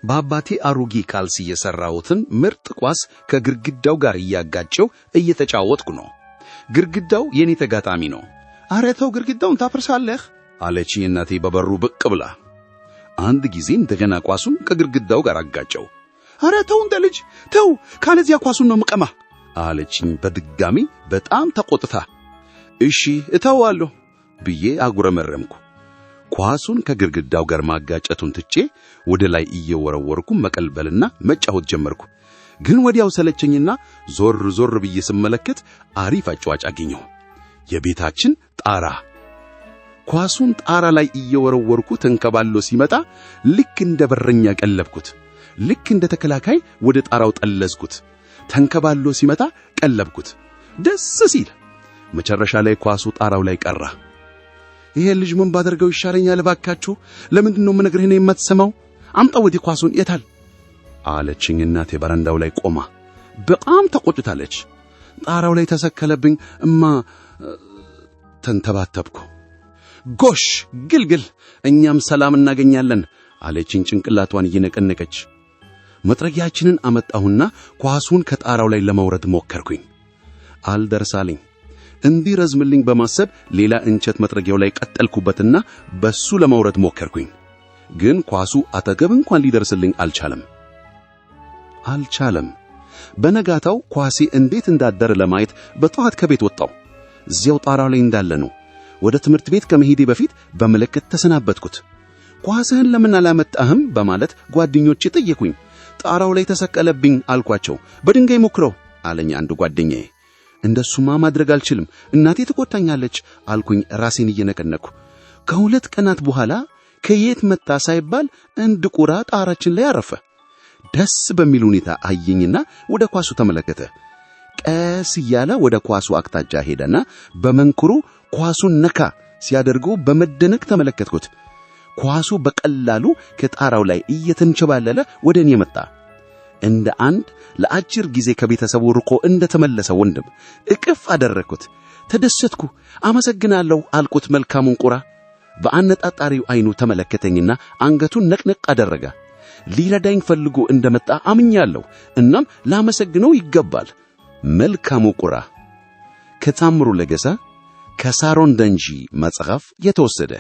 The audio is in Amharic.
በአባቴ አሮጌ ካልሲ የሰራሁትን ምርጥ ኳስ ከግርግዳው ጋር እያጋጨው እየተጫወትኩ ነው። ግርግዳው የኔ ተጋጣሚ ነው። አረ ተው ግርግዳውን ታፈርሳለህ አለችኝ እናቴ በበሩ ብቅ ብላ። አንድ ጊዜ እንደገና ኳሱን ከግርግዳው ጋር አጋጨው። አረ ተው እንደ ልጅ ተው፣ ካለዚያ ኳሱን ነው መቀማ አለችኝ በድጋሚ በጣም ተቆጥታ። እሺ እተዋለሁ ብዬ አጉረመረምኩ። ኳሱን ከግርግዳው ጋር ማጋጨቱን ትቼ ወደ ላይ እየወረወርኩ መቀልበልና መጫወት ጀመርኩ። ግን ወዲያው ሰለቸኝና ዞር ብዬ ስመለከት አሪፍ አጫዋች አገኘሁ። የቤታችን ጣራ። ኳሱን ጣራ ላይ እየወረወርኩ ተንከባሎ ሲመጣ ልክ እንደ በረኛ ቀለብኩት። ልክ እንደ ተከላካይ ወደ ጣራው ጠለዝኩት። ተንከባሎ ሲመጣ ቀለብኩት። ደስ ሲል መጨረሻ ላይ ኳሱ ጣራው ላይ ቀራ። ይሄ ልጅ ምን ባደርገው ይሻለኛል ባካችሁ? ለምንድነው ምነግርህን የማትሰማው? አምጣው ወዲህ ኳሱን የታል አለችኝ እናቴ በረንዳው ላይ ቆማ። በጣም ተቆጥታለች። ጣራው ላይ ተሰከለብኝ ተንተባተብኩ። ጎሽ ግልግል፣ እኛም ሰላም እናገኛለን አለችኝ ጭንቅላቷን እየነቀነቀች። መጥረጊያችንን አመጣሁና ኳሱን ከጣራው ላይ ለመውረድ ሞከርኩኝ። አልደርሳለኝ። እንዲረዝምልኝ በማሰብ ሌላ እንጨት መጥረጊያው ላይ ቀጠልኩበትና በሱ ለመውረድ ሞከርኩኝ። ግን ኳሱ አጠገብ እንኳን ሊደርስልኝ አልቻለም። በነጋታው ኳሴ እንዴት እንዳደረ ለማየት በጠዋት ከቤት ወጣው። እዚያው ጣራው ላይ እንዳለ ነው። ወደ ትምህርት ቤት ከመሄዴ በፊት በመለከት ተሰናበትኩት። ኳስህን ለምን አላመጣህም በማለት ጓደኞቼ ጠየቁኝ። ጣራው ላይ ተሰቀለብኝ አልኳቸው። በድንጋይ ሞክረው አለኝ አንዱ ጓደኛዬ። እንደሱማ ማድረግ አልችልም፣ እናቴ ትቆጣኛለች አልኩኝ ራሴን እየነቀነኩ። ከሁለት ቀናት በኋላ ከየት መጣ ሳይባል እንድ ቁራ ጣራችን ላይ አረፈ። ደስ በሚል ሁኔታ አየኝና ወደ ኳሱ ተመለከተ። ቀስ እያለ ወደ ኳሱ አቅጣጫ ሄደና በመንኩሩ ኳሱን ነካ ሲያደርገው በመደነቅ ተመለከትኩት። ኳሱ በቀላሉ ከጣራው ላይ እየተንቸባለለ ወደ እኔ መጣ። እንደ አንድ ለአጭር ጊዜ ከቤተሰቡ ርቆ እንደተመለሰ ወንድም እቅፍ አደረኩት። ተደሰትኩ። አመሰግናለሁ አልኩት መልካሙን ቁራ። በአነጣጣሪው አይኑ ተመለከተኝና አንገቱን ነቅነቅ አደረገ። ሊረዳኝ ፈልጎ እንደመጣ አምኛለሁ። እናም ላመሰግነው ይገባል። መልካሙ ቁራ። ከታምሩ ለገሰ ከሳሮን ደንጂ መጽሐፍ የተወሰደ